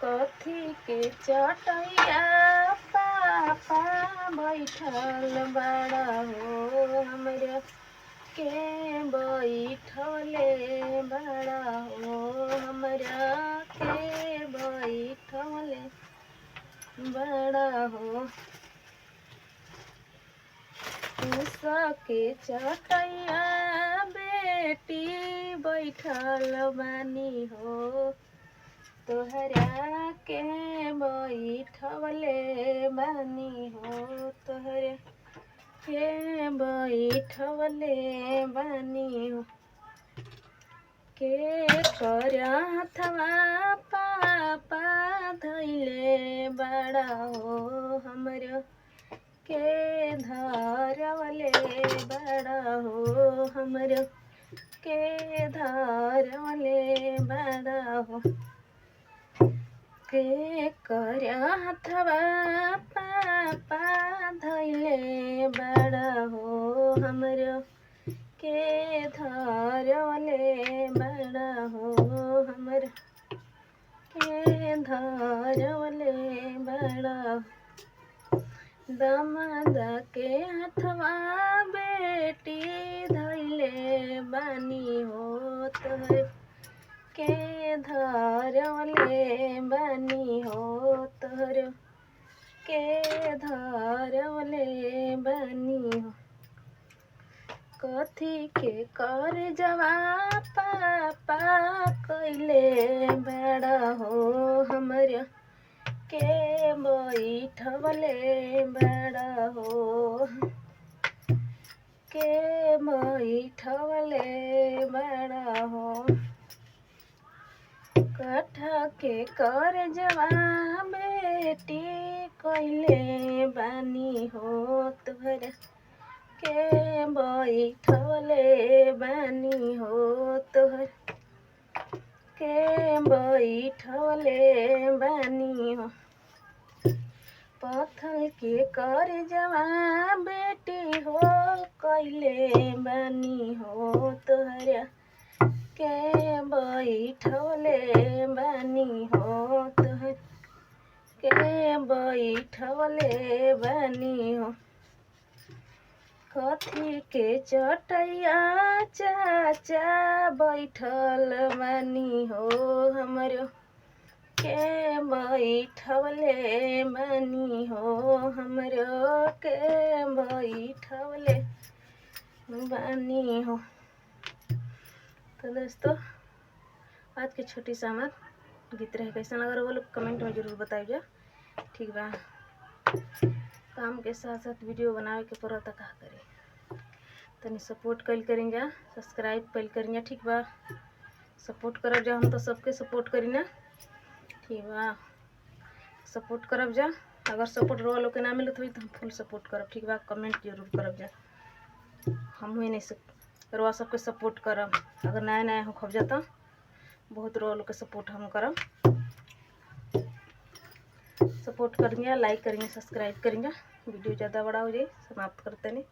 कथी के चटैया पापा बैठल बड़ा हो हमरा के बैठले बड़ा हो हमरा के बैठले बड़ा हो उसके चटैया बेटी बैठल बानी हो तोहरा के बैठले बानी हो तोहरा के बैठले बानी हो के करथवा पापा धैले बड़ा हो हमरा के धरवले बड़ा हो हमरा के धरवले बड़ा हो के करथवा पापा धैले बड़ा हो हमरा के धरवले बड़ा हो हमरा के धरवले बड़ा हो दामाद के हथवा बेटी धैले बानी हो तोहर के धरवले बानी हो तोहर के धरवले बानी हो कथी के कर जवा पापा कैले बड़ा हो हमरा के बैठले बड़ा हो के बैठले बड़ा हो कठ के कर जवा बेटी कैले बानी हो तोहरा के बैठले बानी हो तोहर के बैठले बानी हो पत्थर के कर जवा बेटी हो कैले बानी हो तोहरा के बैठले बानी हो तोहर के बैठले बानी हो कथी के चटैया चाचा बैठल बानी हो हमरो के बैठले बानी हो हमरो के बैठले बानी हो। तो दोस्तों आज के छोटी सा हमार गीत रहे कैसा लगा वो लोग कमेंट में जरूर बताइए। ठीक बा काम के साथ साथ वीडियो बनावे के पड़ता का करी तनी सपोर्ट करेंगे सब्सक्राइब करेंगे। ठीक बा सपोर्ट करब जा हम तो सबके सपोर्ट करी ना। ठीक बा सपोर्ट करब जा अगर सपोर्ट रो लोग के ना मिलत हुई तो हम फुल सपोर्ट करब। ठीक बा कमेंट जरूर करब जा हम हुई नहीं रोआ सबके सपोर्ट करब अगर नया नया हो खब जाता बहुत रोआ लोग के सपोर्ट हम करब सपोर्ट करेंगे लाइक करेंगे सब्सक्राइब करेंगे। वीडियो ज़्यादा बड़ा हो जाए समाप्त करते नहीं।